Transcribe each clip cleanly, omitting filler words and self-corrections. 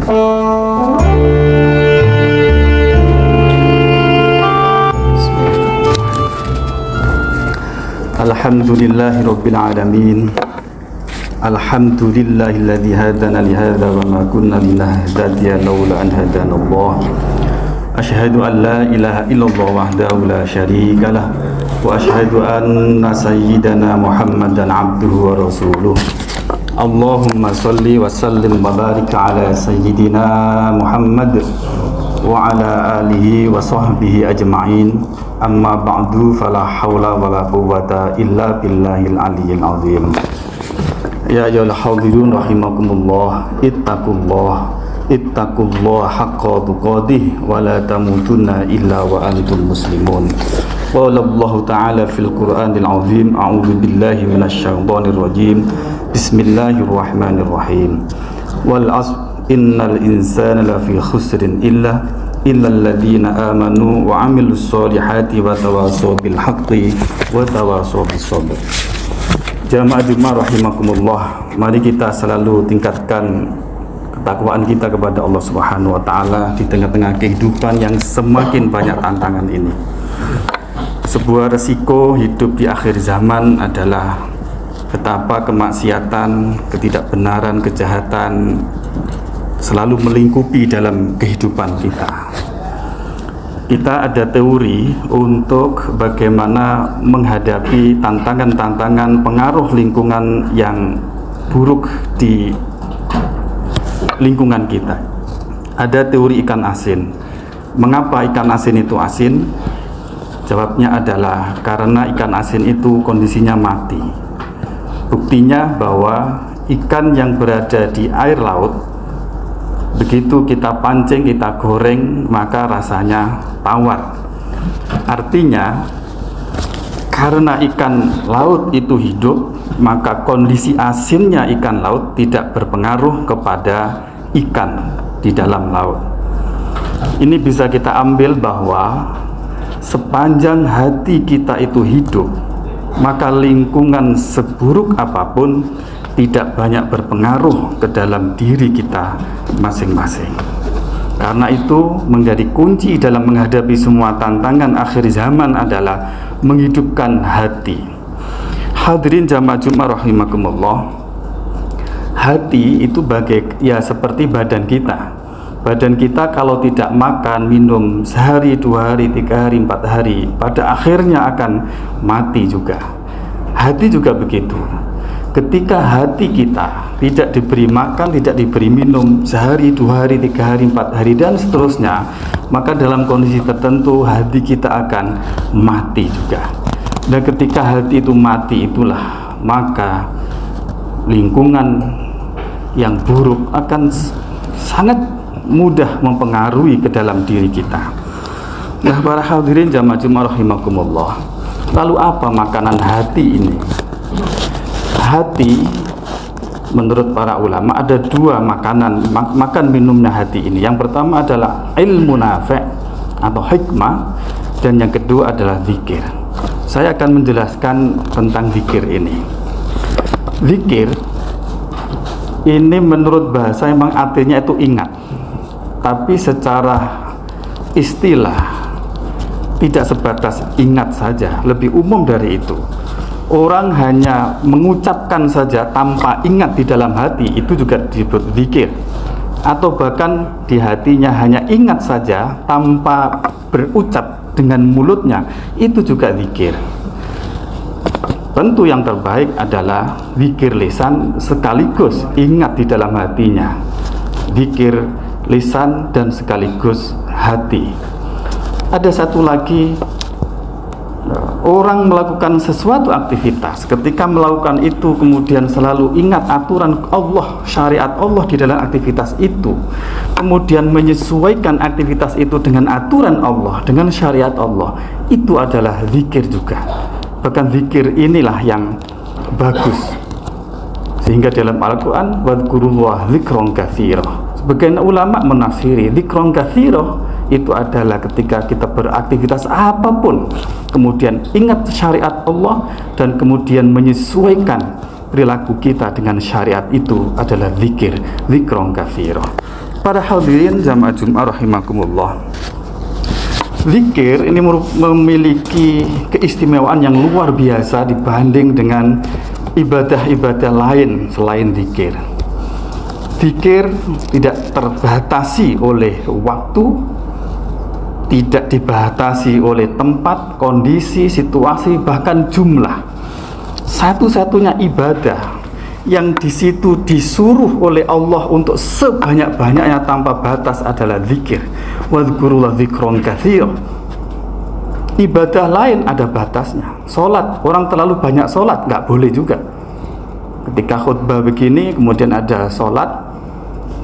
Alhamdulillahirabbil alamin. Alhamdulillahilladzi hadana li hadza wa ma kunna linahtadiya laula an hadanallah. Asyhadu an la ilaha illallah wahdahu la syarikalah wa asyhadu anna sayyidana Muhammadan abduhu wa rasuluh. Allahumma shalli wa sallim wa barik ala sayyidina Muhammad wa ala alihi wa sahbihi ajma'in. Amma ba'du, fala hawla wa la quwwata illa billahil aliyyil azim. Ya ayyuhal hadirun rahimakumullah, ittaqullah haqqa tuqatih wa la tamutunna illa wa antum muslimun. Qala Allah ta'ala fil Qur'anil azim, a'udzu billahi minasy syaithanir rajim. Bismillahirrahmanirrahim. Wal 'asr innal insana lafi khusrin illa alladziina amanu wa 'amilus sholihati wa tawassaw bil haqqi wa tawassaw bis sabr. Jamaah Jumat rahimakumullah, mari kita selalu tingkatkan ketakwaan kita kepada Allah Subhanahu wa taala di tengah-tengah kehidupan yang semakin banyak tantangan ini. Sebuah resiko hidup di akhir zaman adalah betapa kemaksiatan, ketidakbenaran, kejahatan selalu melingkupi dalam kehidupan kita. Kita ada teori untuk bagaimana menghadapi tantangan-tantangan pengaruh lingkungan yang buruk di lingkungan kita. Ada teori ikan asin. Mengapa ikan asin itu asin? Jawabnya adalah karena ikan asin itu kondisinya mati. Buktinya bahwa ikan yang berada di air laut, begitu kita pancing, kita goreng, maka rasanya tawar. Artinya, karena ikan laut itu hidup, maka kondisi asinnya ikan laut tidak berpengaruh kepada ikan di dalam laut. Ini bisa kita ambil bahwa sepanjang hati kita itu hidup, maka lingkungan seburuk apapun tidak banyak berpengaruh ke dalam diri kita masing-masing. Karena itu menjadi kunci dalam menghadapi semua tantangan akhir zaman adalah menghidupkan hati. Hadirin jamaah Jumat rahimakumullah, hati itu seperti badan kita. Badan kita kalau tidak makan, minum sehari, 2 hari, 3 hari, 4 hari, pada akhirnya akan mati juga. Hati juga begitu. Ketika hati kita tidak diberi makan, tidak diberi minum sehari, 2 hari, 3 hari, 4 hari, dan seterusnya, maka dalam kondisi tertentu hati kita akan mati juga. Dan ketika hati itu mati itulah, maka lingkungan yang buruk akan sangat mudah mempengaruhi ke dalam diri kita. Nah, para hadirin jamaah Jumat rahimakumullah, lalu apa makanan hati ini? Hati menurut para ulama ada 2 makanan, makan minumnya hati ini. Yang pertama adalah ilmu nafi' atau hikmah, dan yang kedua adalah zikir. Saya akan menjelaskan tentang zikir ini. Zikir ini menurut bahasa memang artinya itu ingat, tapi secara istilah tidak sebatas ingat saja, lebih umum dari itu. Orang hanya mengucapkan saja tanpa ingat di dalam hati, itu juga disebut zikir. Atau bahkan di hatinya hanya ingat saja tanpa berucap dengan mulutnya, itu juga zikir. Tentu yang terbaik adalah zikir lisan sekaligus ingat di dalam hatinya. Zikir lisan dan sekaligus hati. Ada satu lagi, orang melakukan sesuatu aktivitas, ketika melakukan itu kemudian selalu ingat aturan Allah, syariat Allah di dalam aktivitas itu, kemudian menyesuaikan aktivitas itu dengan aturan Allah, dengan syariat Allah, itu adalah zikir juga. Bahkan zikir inilah yang bagus, sehingga dalam Al-Quran wadhkurullah dzikron katsira. Sebagian ulama menafsiri dzikron katsira itu adalah ketika kita beraktivitas apapun, kemudian ingat syariat Allah dan kemudian menyesuaikan perilaku kita dengan syariat itu adalah zikir, zikron katsira. Para hadirin jamaah Jumat rahimakumullah. Zikir ini memiliki keistimewaan yang luar biasa dibanding dengan ibadah-ibadah lain selain zikir. Zikir tidak terbatasi oleh waktu, tidak dibatasi oleh tempat, kondisi, situasi, bahkan jumlah. Satu-satunya ibadah yang di situ disuruh oleh Allah untuk sebanyak-banyaknya tanpa batas adalah zikir. Wadhkurullah dzikron katsira. Ibadah lain ada batasnya. Salat, orang terlalu banyak salat nggak boleh juga. Ketika khutbah begini kemudian ada salat,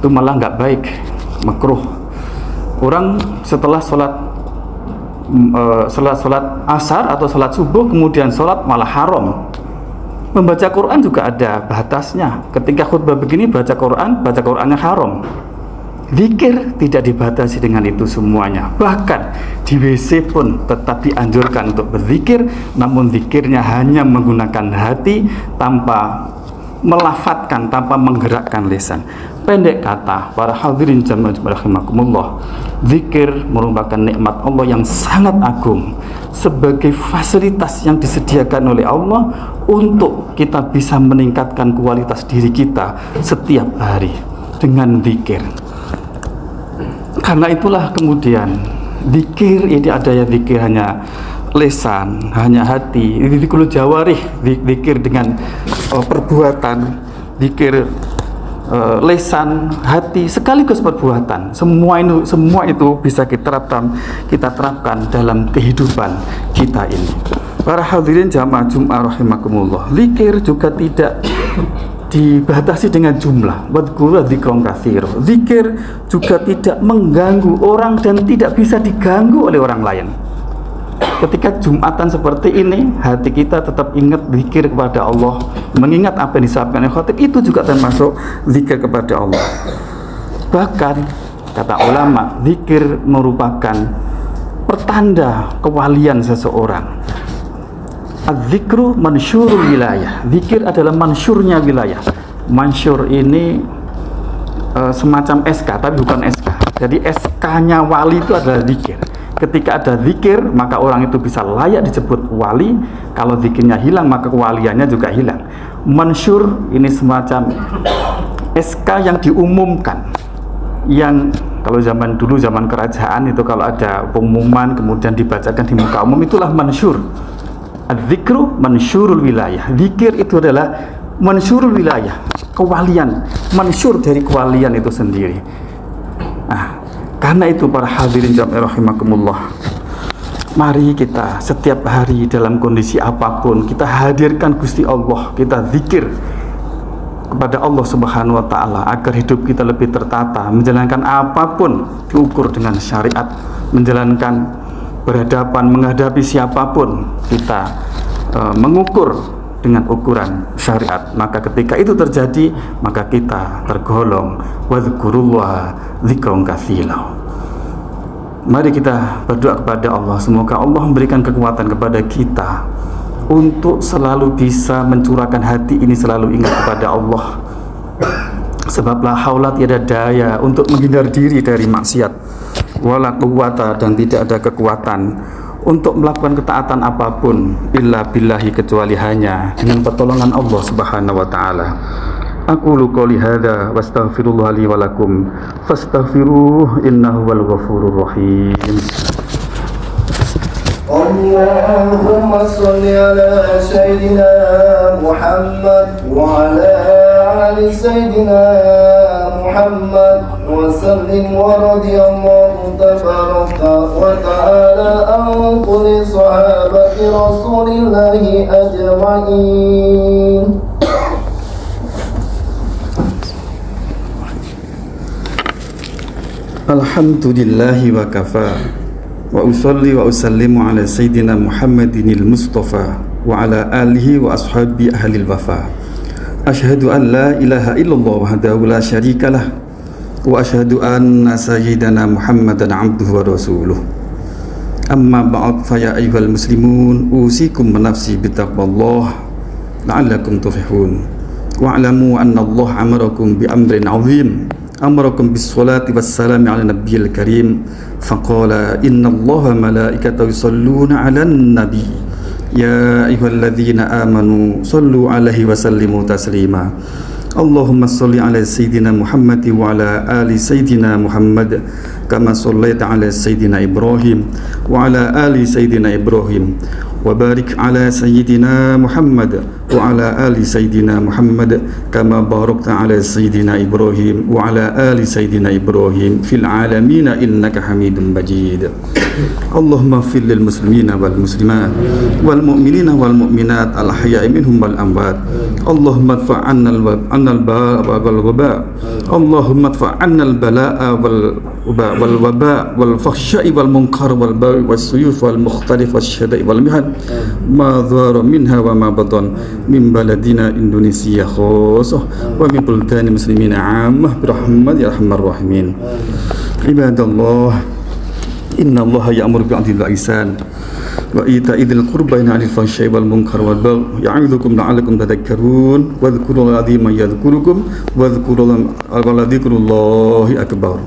itu malah nggak baik, makruh. Orang setelah salat asar atau salat subuh kemudian salat malah haram. Membaca Quran juga ada batasnya. Ketika khutbah begini baca Qurannya haram. Zikir tidak dibatasi dengan itu semuanya. Bahkan di WC pun tetap dianjurkan untuk berzikir, namun zikirnya hanya menggunakan hati tanpa melafatkan, tanpa menggerakkan lisan. Pendek kata, para hadirin jamaah rahimakumullah, zikir merupakan nikmat Allah yang sangat agung sebagai fasilitas yang disediakan oleh Allah untuk kita bisa meningkatkan kualitas diri kita setiap hari dengan zikir. Karena itulah kemudian zikir ini ada yang zikir hanya lisan, hanya hati, zikir jawarih, zikir dengan perbuatan, zikir lisan, hati sekaligus perbuatan. Semua itu bisa kita terapkan dalam kehidupan kita ini. Para hadirin jamaah Jumat rahimakumullah, zikir juga tidak dibatasi dengan jumlah. Wadhkurullah dzikron katsira. Zikir juga tidak mengganggu orang dan tidak bisa diganggu oleh orang lain. Ketika Jumatan seperti ini, hati kita tetap ingat zikir kepada Allah, mengingat apa yang disampaikan oleh khatib, itu juga termasuk zikir kepada Allah. Bahkan kata ulama, zikir merupakan pertanda kewalian seseorang. Az-zikru mansyurul wilayah. Zikir adalah mansyurnya wilayah. Mansyur ini semacam SK, tapi bukan SK. Jadi SK-nya wali itu adalah zikir. Ketika ada zikir, maka orang itu bisa layak disebut wali. Kalau zikirnya hilang, maka kewaliannya juga hilang. Mansyur ini semacam SK yang diumumkan. Yang kalau zaman dulu, zaman kerajaan itu kalau ada pengumuman kemudian dibacakan di muka umum, itulah mansyur. Az-zikru mansyurul wilayah. Zikir itu adalah mansyurul wilayah, kewalian, mansyur dari kewalian itu sendiri. Nah, karena itu para hadirin jamaah rahimakumullah, mari kita setiap hari dalam kondisi apapun kita hadirkan Gusti Allah, kita zikir kepada Allah Subhanahu wa taala agar hidup kita lebih tertata, menjalankan apapun diukur dengan syariat, menjalankan berhadapan menghadapi siapapun kita mengukur dengan ukuran syariat. Maka ketika itu terjadi, maka kita tergolong wadhkurullah dzikron katsira. Mari kita berdoa kepada Allah, semoga Allah memberikan kekuatan kepada kita untuk selalu bisa mencurahkan hati ini, selalu ingat kepada Allah. Sebab la haula tiada daya untuk menghindar diri dari maksiat, wala quwwata dan tidak ada kekuatan untuk melakukan ketaatan apapun illa billahi, kecuali hanya dengan pertolongan Allah Subhanahu wa taala. Aqulu qouli hadza wastaghfirullah li wa lakum fastaghfiruhu innahu wal ghafurur rahim. Allahumma shalli ala sayyidina Muhammad wa ala ali sayyidina Muhammad wa sallim wa radiyallahu tabaraka wa ta'ala an kulli sahabati rasulillahi ajma'in. Alhamdulillahi wa kafa wa usalli wa usallimu ala sayyidina Muhammadinil Mustafa wa ala alihi wa ashabi ahlil wafa. Asyhadu an la ilaha illallah wahdahu la syarikalah wa asyhadu anna sayyidana Muhammadan abduhu wa rasuluh. Amma ba'd, fa ya ayyuhal muslimun usikum wa nafsi bitaqwallah la'allakum tuflihun. wa'lamu anna Allah amarakum bi amrin 'azim amarakum bis salati was salam 'ala nabiyil karim faqala inna Allaha malaikatahu yusalluna 'alan nabi ya ayyuhalladzina amanu sallu 'alaihi wa sallimu taslima Allahumma salli ala Sayyidina Muhammad wa ala ali Sayyidina Muhammad kama sallaita ala Sayyidina Ibrahim wa ala ali Sayyidina Ibrahim wa barik ala Sayyidina Muhammad wa ala ali Sayyidina Muhammad kama barakta ala Sayyidina Ibrahim wa ala ali Sayyidina Ibrahim fil alamin innaka Hamidum Majid. Allahumma ighfir lil muslimina wal muslimat wal mu'minina wal mu'minat al ahya'i minhum wal amwat. Allahumma adfa' 'anna al ba'a wal waba. Allahumma adfa' 'anna al bala'a wal waba wal fahsya'i wal munkar wal baghi was suyuf wal mukhtalif was syada'i wal mihan ma dhara minha wa ma batan min baladina Indonesia khususah wa min buldani muslimina 'ammah bi rahmatika ya arhamar rahimin. Ibadallah, inna Allaha ya'muru bil 'adli wal ihsan wa ita'i dzil qurba wa yanha 'anil fahsya'i wal munkar wal baghi ya'idzukum la'allakum tadhakkarun wa dhkurullaha 'aziman yadhkurukum wa dhkurullaha akbar.